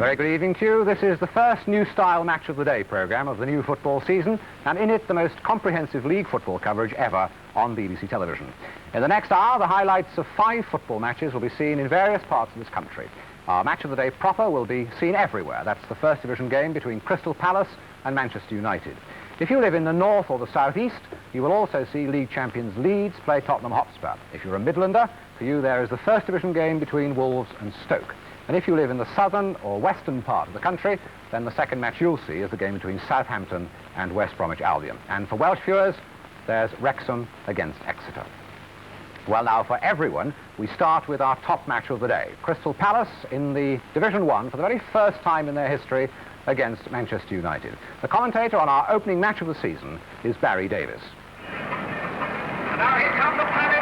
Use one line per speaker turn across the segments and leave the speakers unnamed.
Very good evening to you. This is the first New Style Match of the Day programme of the new football season, and in it the most comprehensive league football coverage ever on BBC television. In the next hour, the highlights of 5 football matches will be seen in various parts of this country. Our Match of the Day proper will be seen everywhere. That's the First Division game between Crystal Palace and Manchester United. If you live in the north or the southeast, you will also see league champions Leeds play Tottenham Hotspur. If you're a Midlander, for you there is the First Division game between Wolves and Stoke. And if you live in the southern or western part of the country, then the second match you'll see is the game between Southampton and West Bromwich Albion. And for Welsh viewers, there's Wrexham against Exeter. Well, now, for everyone, we start with our top match of the day. Crystal Palace in the Division 1 for the very first time in their history against Manchester United. The commentator on our opening match of the season is Barry Davis.
And now here comes the planet.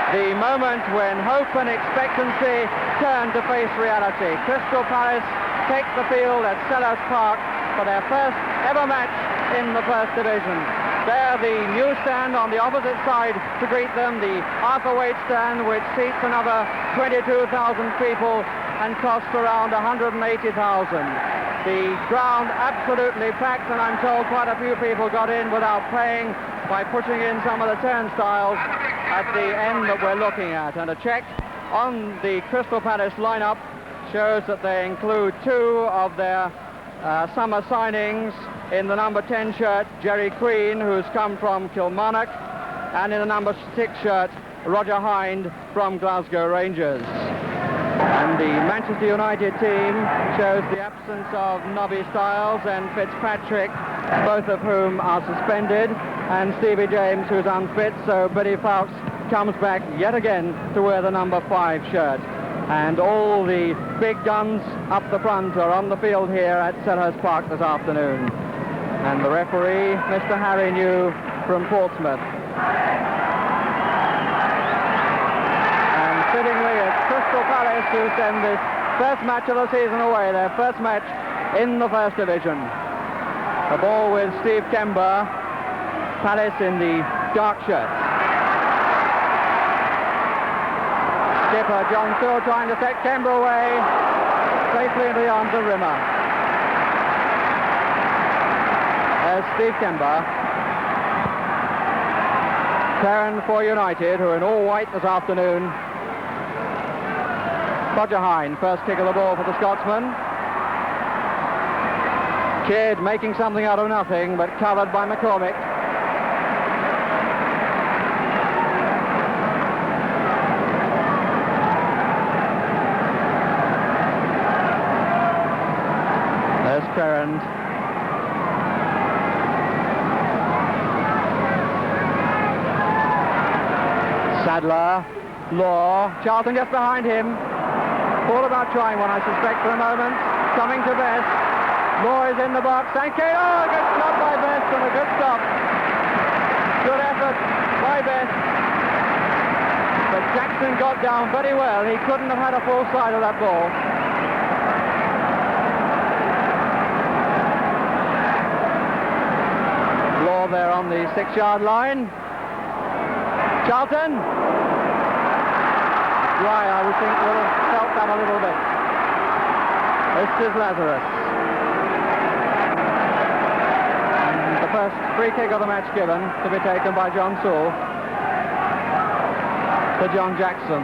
The moment when hope and expectancy turn to face reality. Crystal Palace take the field at Selhurst Park for their first ever match in the First Division. There, the new stand on the opposite side to greet them, the Arthur Waite stand, which seats another 22,000 people and costs around 180,000. The ground absolutely packed, and I'm told quite a few people got in without paying by pushing in some of the turnstiles at the end that we're looking at. And a check on the Crystal Palace lineup shows that they include 2 of their summer signings. In the number 10 shirt, Jerry Queen, who's come from Kilmarnock, and in the number 6 shirt, Roger Hind from Glasgow Rangers. And the Manchester United team shows the absence of Nobby Stiles and Fitzpatrick, both of whom are suspended, and Stevie James, who's unfit, so Billy Fawkes comes back yet again to wear the number 5 shirt. And all the big guns up the front are on the field here at Selhurst Park this afternoon. And the referee, Mr. Harry New from Portsmouth. And fittingly, it's Crystal Palace who send this first match of the season away, their first match in the First Division. The ball with Steve Kember, Palace in the dark shirts. Skipper John Still trying to set Kember away safely into the arms of Rimmer. There's Steve Kember. Terran for United, who are in all white this afternoon. Roger Hind, first kick of the ball for the Scotsman. Kidd making something out of nothing, but covered by McCormick. There's Ferrand. Sadler, Law, Charlton just behind him. All about trying one, I suspect, for a moment. Coming to Best. Law is in the box. Sankey, oh, good stop by Best, and a good stop. Good effort by Best. But Jackson got down very well. He couldn't have had a full sight of that ball. Law there on the 6-yard line. Charlton. Dry, I would think, would have felt that a little bit. This is Lazarus. And the first free kick of the match given to be taken by John Sewell to John Jackson.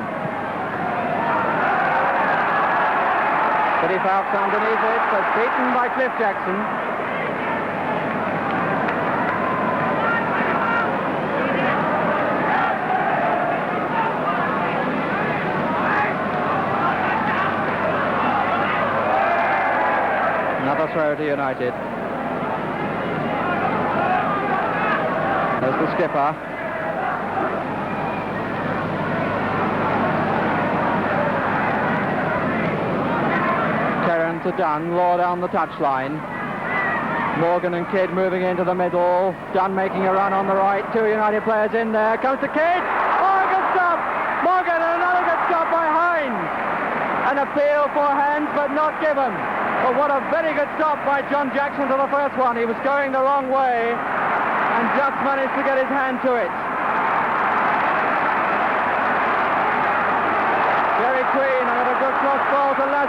Billy Fawkes underneath it, but beaten by Cliff Jackson. Another throw to United. There's the skipper. Terran to Dunn, Law down the touchline. Morgan and Kidd moving into the middle. Dunn making a run on the right. 2 United players in there. Comes to Kidd. Oh, good stop! Morgan, and another good stop by Hind. An appeal for hands, but not given. But what a very good stop by John Jackson to the first one. He was going the wrong way and just managed to get his hand to it. Jerry Queen, and a good throw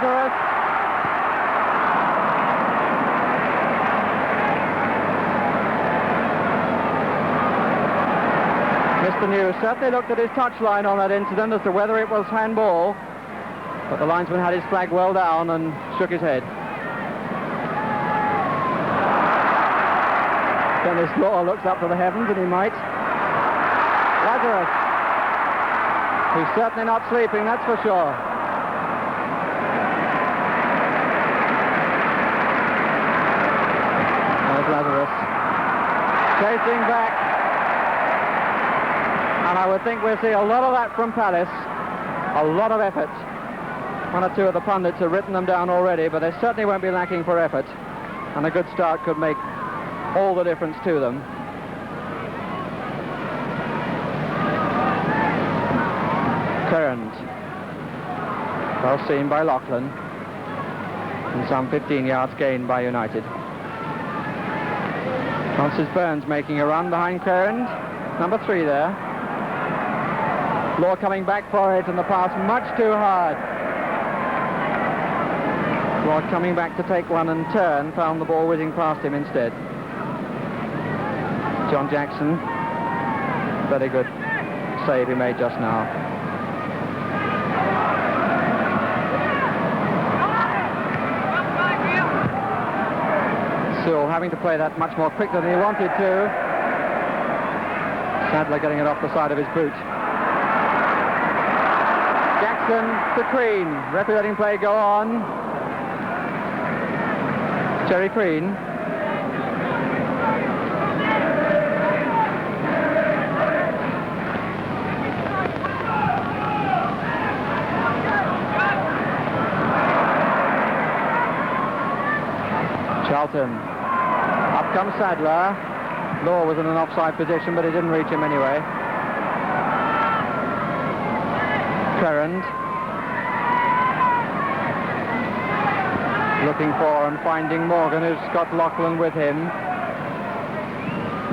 Lazarus. Mr. New certainly looked at his touchline on that incident as to whether it was handball, but the linesman had his flag well down and shook his head. Dennis Law looks up to the heavens, and he might. Lazarus, who's certainly not sleeping, that's for sure. There's Lazarus, chasing back. And I would think we'll see a lot of that from Palace, a lot of effort. One or two of the pundits have written them down already, but they certainly won't be lacking for effort. And a good start could make all the difference to them. Current, well seen by Lachlan, and some 15 yards gained by United. Francis Burns making a run behind Current, number 3 there. Law coming back for it, and the pass much too hard. Law coming back to take one and turn, found the ball whizzing past him instead. John Jackson, very good save he made just now. Sewell having to play that much more quickly than he wanted to. Sadler getting it off the side of his boot. To Crean, referee letting play go on. Jerry Crean. Charlton. Up comes Sadler. Law was in an offside position, but he didn't reach him anyway. Current. Looking for and finding Morgan, who's got Lachlan with him.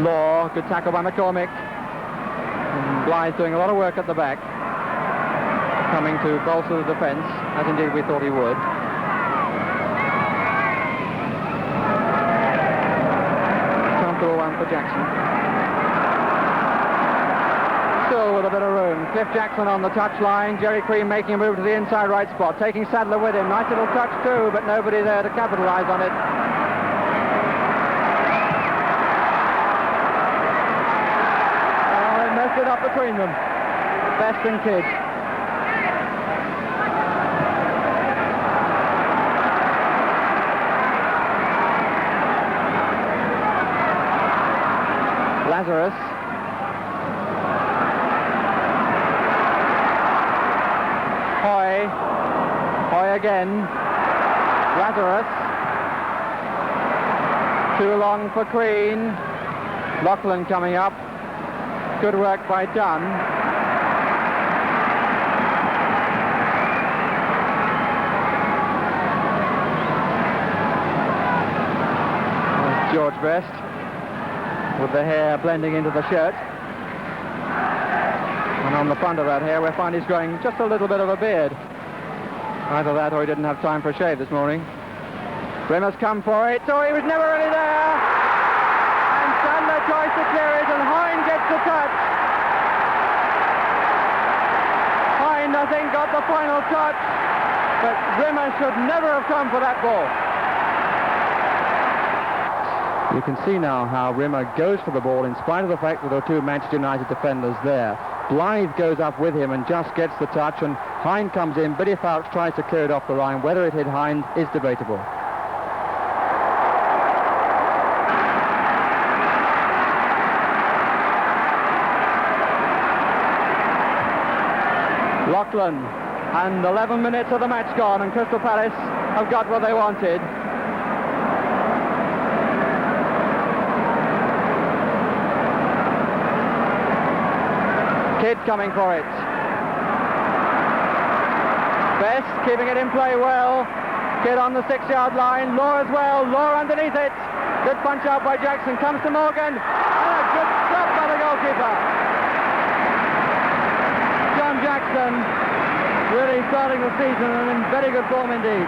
Law, good tackle by McCormick. And Blythe doing a lot of work at the back, coming to bolster the defence, as indeed we thought he would. Comfortable one for Jackson. Still with a bit of room. Cliff Jackson on the touchline. Jerry Crean making a move to the inside right spot, taking Sadler with him. Nice little touch too, but nobody there to capitalise on it. Oh, they messed it up between them. Best and Kidd. Lazarus. Hoy again. Lazarus. Too long for Crean. Lachlan coming up. Good work by Dunn. There's George Best with the hair blending into the shirt. And on the front of that hair, we find he's growing just a little bit of a beard. Either that or he didn't have time for a shave this morning. Rimmer's come for it. Oh, he was never really there. And Sadler tries to clear it, and Hind gets the touch. Hind, I think, got the final touch. But Rimmer should never have come for that ball. You can see now how Rimmer goes for the ball in spite of the fact that there are two Manchester United defenders there. Blythe goes up with him and just gets the touch, and Hind comes in. Billy Fouch tries to clear it off the line. Whether it hit Hind is debatable. Lachlan, and 11 minutes of the match gone, and Crystal Palace have got what they wanted. Kidd coming for it. Best keeping it in play well. Kidd on the 6-yard line. Law as well. Law underneath it. Good punch out by Jackson. Comes to Morgan. And a good stop by the goalkeeper. John Jackson really starting the season and in very good form indeed.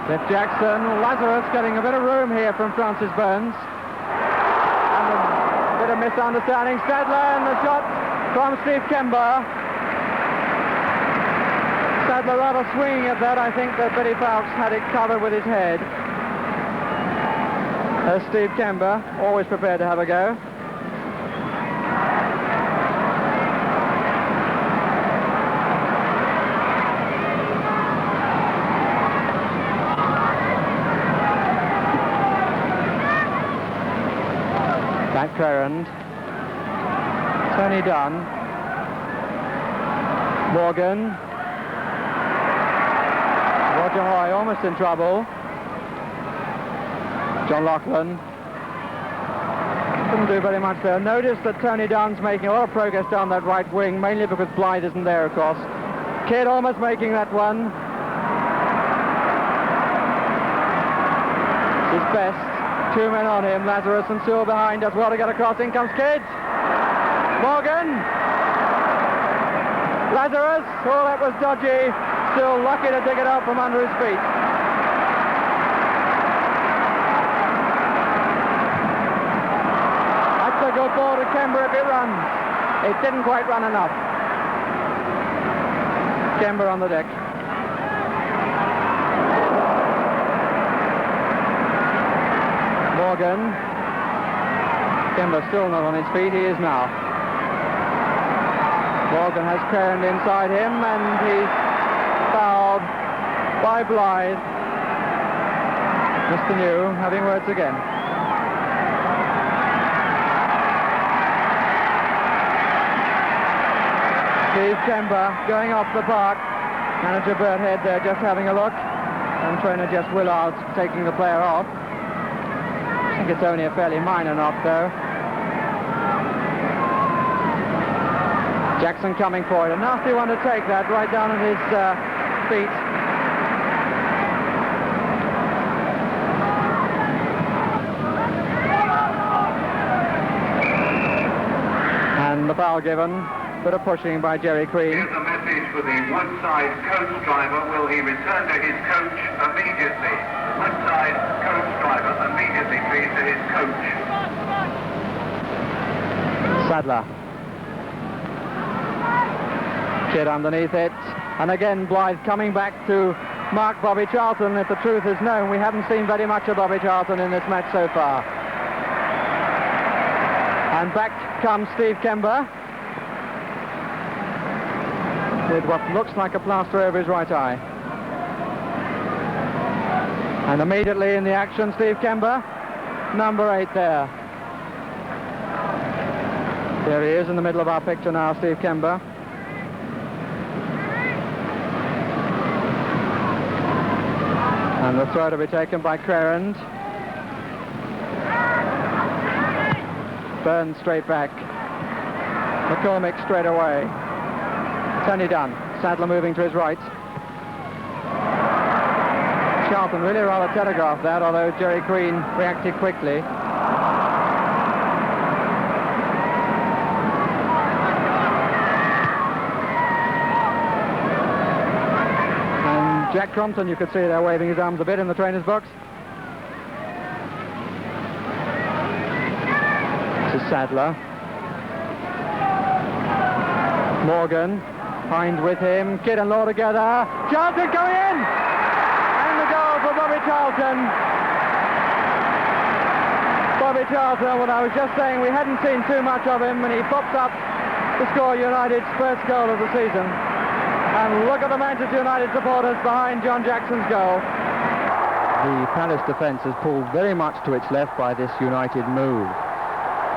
Cliff Jackson, Lazarus getting a bit of room here from Francis Burns. And a bit of misunderstanding. Sadler and the shot from Steve Kember. Sadler rather swinging at that. I think that Billy Fowkes had it covered with his head. There's Steve Kember, always prepared to have a go. Back Crerand. Tony Dunn. Morgan. Roger Hoy almost in trouble. John Laughlin. Couldn't do very much there. Notice that Tony Dunn's making a lot of progress down that right wing, mainly because Blythe isn't there, of course. Kidd almost making that one. His best. 2 men on him, Lazarus and Sewell behind, does well to get across. In comes Kidd. Morgan. Lazarus. Oh, that was dodgy. Still lucky to dig it out from under his feet. That's a good ball to Kember if it runs. It didn't quite run enough. Kember on the deck. Morgan. Kember still not on his feet. He is now. Morgan has Crerand inside him, and he's fouled by Blythe. Mr. New having words again. Steve Kember going off the park. Manager Bert Head there just having a look, and trainer Jess Willard taking the player off. I think it's only a fairly minor knock, though. Jackson coming for it. A nasty one to take that right down at his feet. And the foul given. Bit of pushing by Jerry Crean.
Here's a message for the Woodside coach driver. Will he return to his coach immediately? Woodside coach driver, immediately please to his coach.
Sadler. Kidd underneath it. And again, Blythe coming back to mark Bobby Charlton. If the truth is known, we haven't seen very much of Bobby Charlton in this match so far. And back comes Steve Kember with what looks like a plaster over his right eye. And immediately in the action, Steve Kember, number 8 there. There he is in the middle of our picture now, Steve Kember. And the throw to be taken by Crerand. Burns straight back. McCormick straight away. Tony Dunn. Sadler moving to his right. Charlton really rather telegraphed that, although Jerry Crean reacted quickly. And Jack Crompton, you could see there waving his arms a bit in the trainer's box. This is Sadler. Morgan. Hind with him. Kidd and Law together. Charlton going in! And the goal for Bobby Charlton. Bobby Charlton, what I was just saying, we hadn't seen too much of him, and he pops up to score United's first goal of the season. And look at the Manchester United supporters behind John Jackson's goal. The Palace defence has pulled very much to its left by this United move.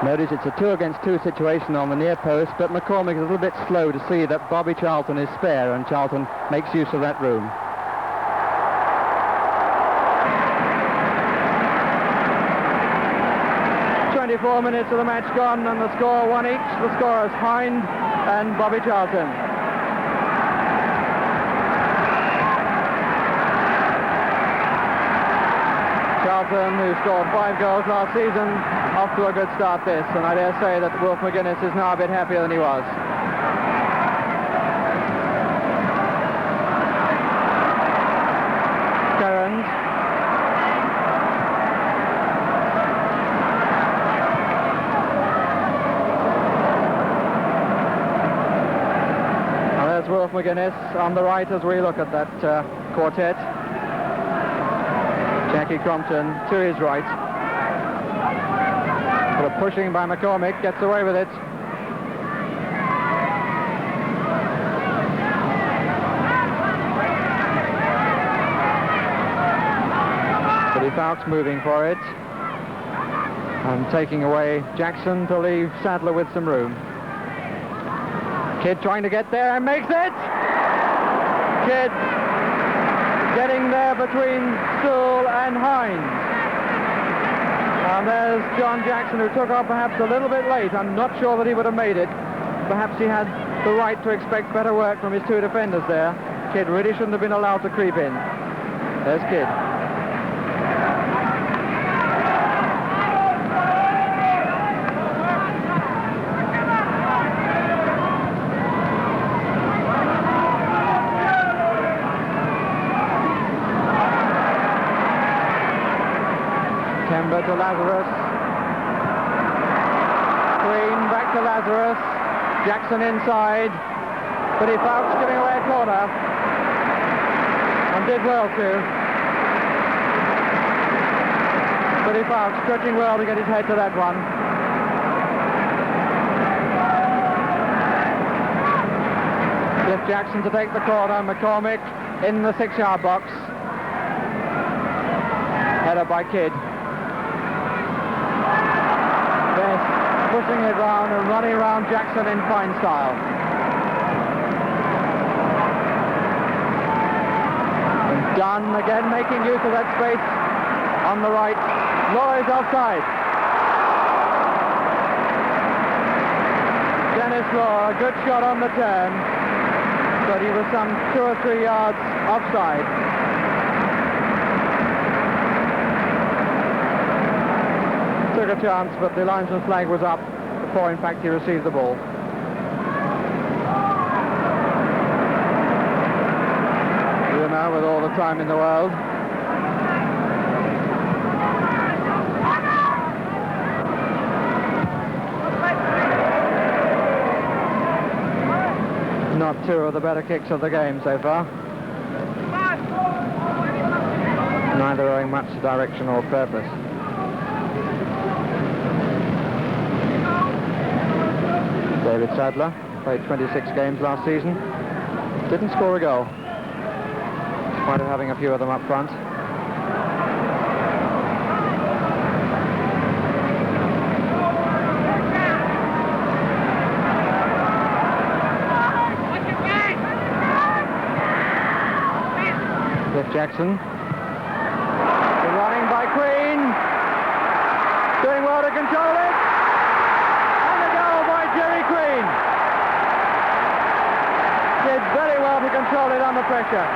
Notice it's a 2-against-2 situation on the near post, but McCormick is a little bit slow to see that Bobby Charlton is spare, and Charlton makes use of that room. "24 minutes of the match gone, and the score 1 each. The scorers Hind and Bobby Charlton. Charlton, who scored 5 goals last season, off to a good start this, and I dare say that Wilf McGuinness is now a bit happier than he was. Curran. And there's Wilf McGuinness on the right as we look at that quartet. Jackie Crompton to his right. But a pushing by McCormick, gets away with it. Billy Fowkes moving for it. And taking away Jackson to leave Sadler with some room. Kidd trying to get there and makes it! Kidd getting there between Stool and Hines. And there's John Jackson, who took off perhaps a little bit late. I'm not sure that he would have made it. Perhaps he had the right to expect better work from his two defenders there. Kidd really shouldn't have been allowed to creep in. There's Kidd. Kemba to Lazarus. Green back to Lazarus. Jackson inside. Billy Fowkes giving away a corner. And did well too. Billy Fowkes stretching well to get his head to that one. Cliff Jackson to take the corner. McCormick in the 6-yard box. Header by Kidd. Pushing it round and running around Jackson in fine style. And Dunn again making use of that space on the right. Law is offside. Dennis Law, a good shot on the turn, but he was some 2 or 3 yards offside. Took a chance, but the linesman's flag was up before, in fact, he received the ball. You know, with all the time in the world. Not 2 of the better kicks of the game so far. Neither owing much direction or purpose. David Sadler played 26 games last season. Didn't score a goal, despite having a few of them up front. Cliff Jackson. The running by Queen. Doing well to control it. Jerry Queen did very well to control it under pressure.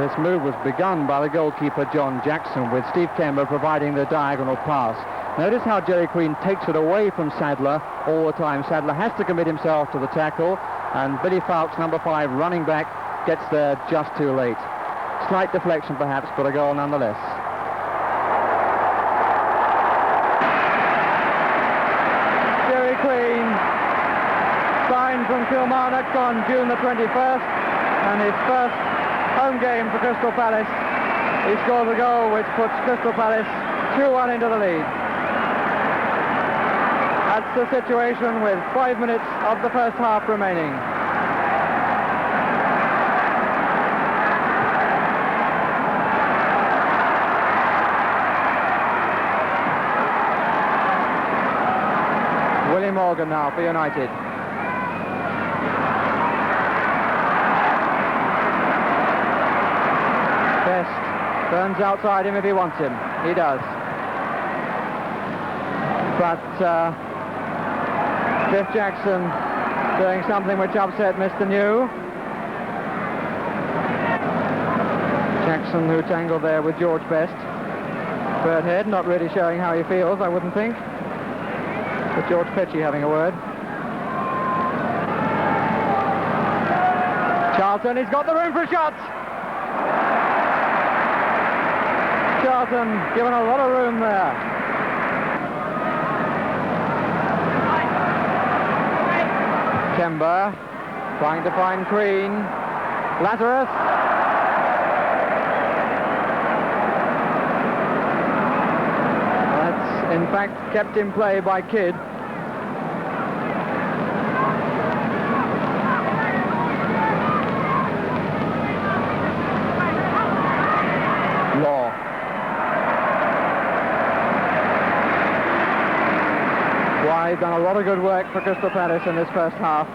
This move was begun by the goalkeeper John Jackson, with Steve Kemba providing the diagonal pass. Notice how Jerry Queen takes it away from Sadler all the time. Sadler has to commit himself to the tackle, and Billy Fowkes, number 5, running back, gets there just too late. Slight deflection perhaps, but a goal nonetheless. Queen signed from Kilmarnock on June the 21st, and his first home game for Crystal Palace. He scores a goal which puts Crystal Palace 2-1 into the lead. That's the situation with 5 minutes of the first half remaining. Willie Morgan now for United. Best turns outside him if he wants him. He does. But Cliff Jackson doing something which upset Mr. New. Jackson, who tangled there with George Best. Birdhead not really showing how he feels, I wouldn't think. With George Petchey having a word. Charlton, he's got the room for a shot! Charlton given a lot of room there. Kemba trying to find Green. Lazarus. That's in fact kept in play by Kidd. Law. Wide done a lot of good work for Crystal Palace in this first half.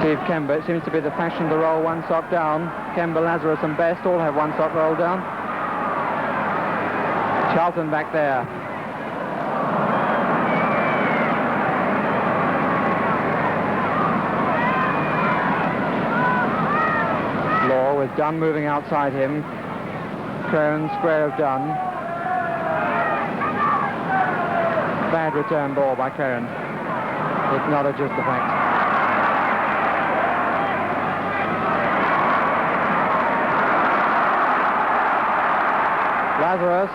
Steve Kemba, it seems to be the fashion to roll one sock down. Kemba, Lazarus and Best all have one sock rolled down. Charlton back there. Law with Dunn moving outside him. Crone square of Dunn. Bad return ball by Crone. Acknowledges the fact. Lazarus.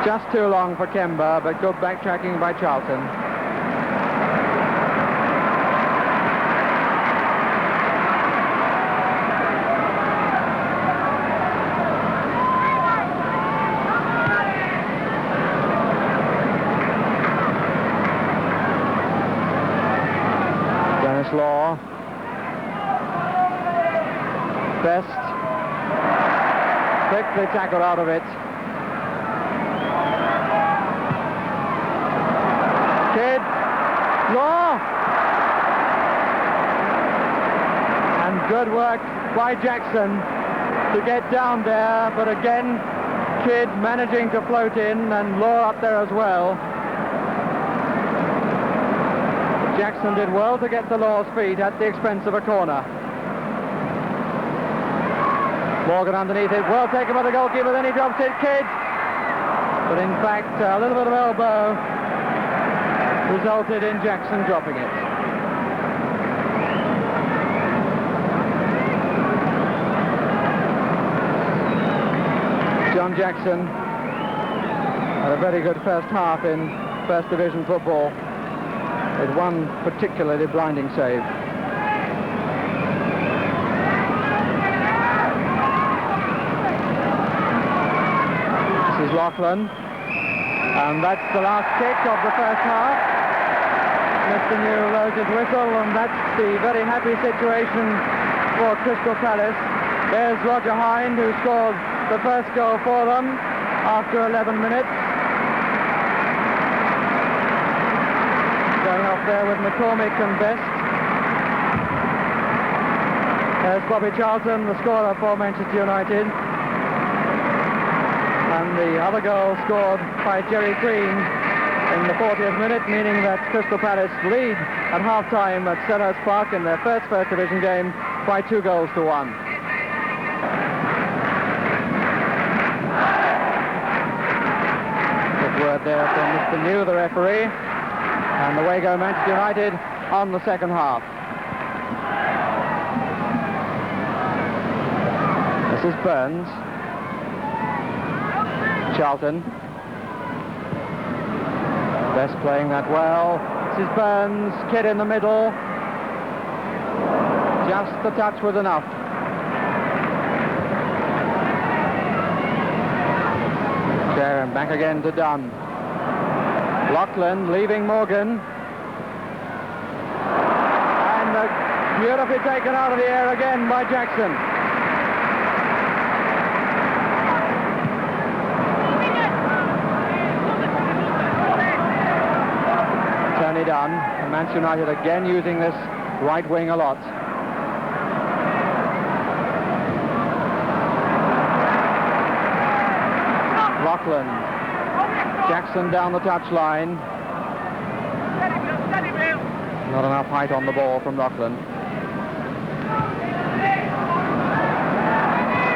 Just too long for Kemba, but good backtracking by Charlton. Dennis Law. Best. Quickly tackled out of it. Kidd. Law. And good work by Jackson to get down there, but again Kidd managing to float in and Law up there as well. Jackson did well to get to Law's feet at the expense of a corner. Morgan underneath it, well taken by the goalkeeper, then he drops it, Kidd. But in fact, a little bit of elbow resulted in Jackson dropping it. John Jackson had a very good first half in First Division football with one particularly blinding save. Laughlin, and that's the last kick of the first half. Mr. New blows his whistle, and that's the very happy situation for Crystal Palace. There's Roger Hind, who scored the first goal for them after 11 minutes. Going off there with McCormick and Best. There's Bobby Charlton, the scorer for Manchester United. And the other goal scored by Jerry Green in the 40th minute, meaning that Crystal Palace lead at half-time at Selhurst Park in their First Division game by 2-1. Good word there from Mr. New, the referee. And away go Manchester United on the second half. This is Burns. Charlton. Best playing that well. This is Burns. Kidd in the middle. Just the touch was enough. There and back again to Dunn. Laughlin leaving Morgan. And beautifully taken out of the air again by Jackson. Dunn, and Manchester United again using this right wing a lot. Laughlin. Jackson down the touchline. Not enough height on the ball from Lachlan.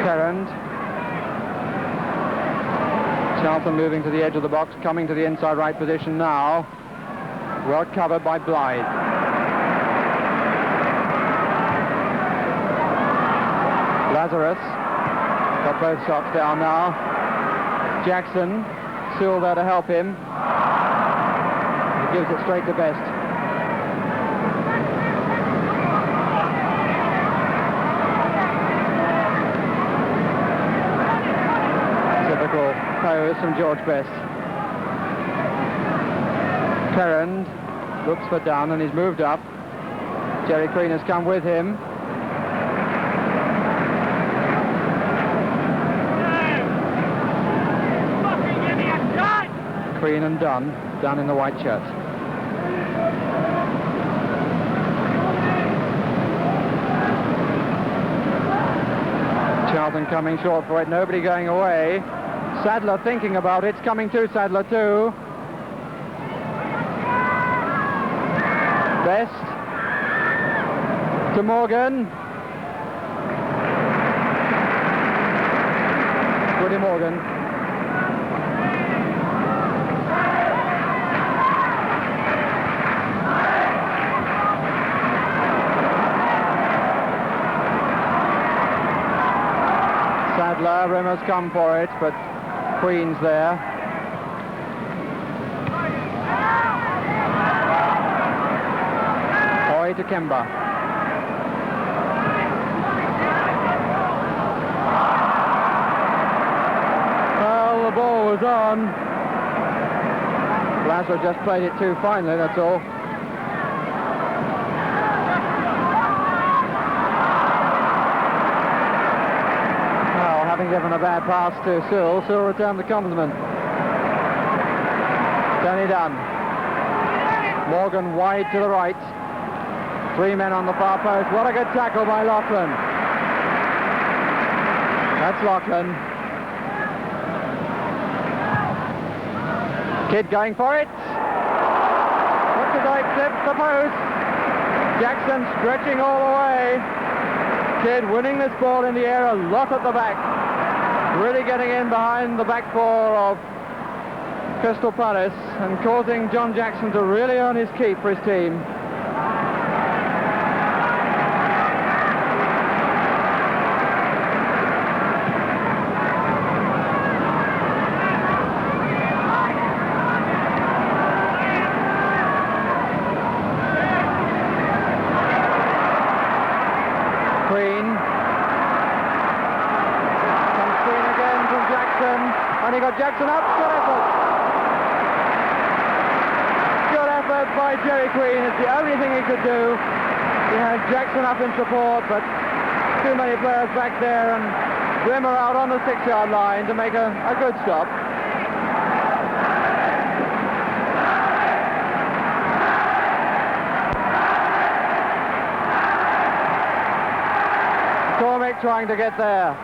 Perrand. Charlton moving to the edge of the box, coming to the inside right position now. Well covered by Blythe. Lazarus got both socks down now. Jackson still there to help him. He gives it straight to Best. Typical pose from George Best. Perrand looks for Dunn and he's moved up. Jerry Queen has come with him. Queen and Dunn in the white shirt. Charlton coming short for it, nobody going away. Sadler thinking about it, it's coming to Sadler too. Best to Morgan. William Morgan. Sadler, Rimmer's come for it, but Queen's there. Hoy to Kemba. Well, the ball was on. Glasgow just played it too finely, that's all. Having given a bad pass to Sill returned the compliment. Tony Dunn. Morgan wide to the right. 3 men on the far post. What a good tackle by Lachlan. That's Lachlan. Kidd going for it. Looks as though it clips the post. Jackson stretching all the way. Kidd winning this ball in the air a lot at the back. Really getting in behind the back four of Crystal Palace and causing John Jackson to really earn his keep for his team. And he got Jackson up. Good effort. Good effort by Jerry Queen. It's the only thing he could do. He had Jackson up in support, but too many players back there, and Rimmer out on the 6-yard line to make a good stop. McCormick trying to get there.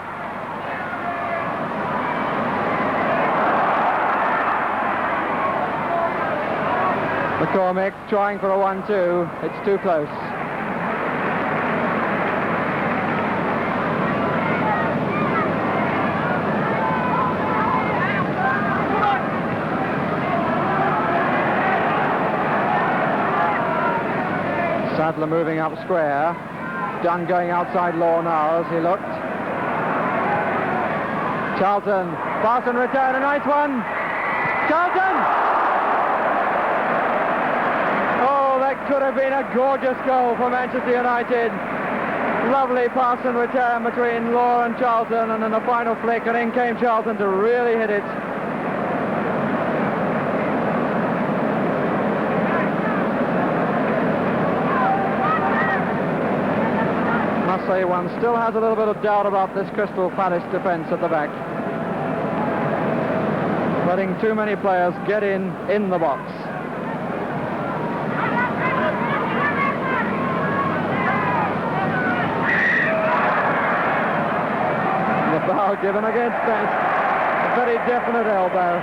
McCormick trying for a 1-2. It's too close. Sadler moving up square. Dunn going outside law now as he looked. Charlton, pass and return, a nice one. Charlton! Could have been a gorgeous goal for Manchester United. Lovely pass and return between Law and Charlton, and then the final flick, and in came Charlton to really hit it. Must say one still has a little bit of doubt about this Crystal Palace defence at the back. Letting too many players get in the box. Foul given against Best. A very definite elbow.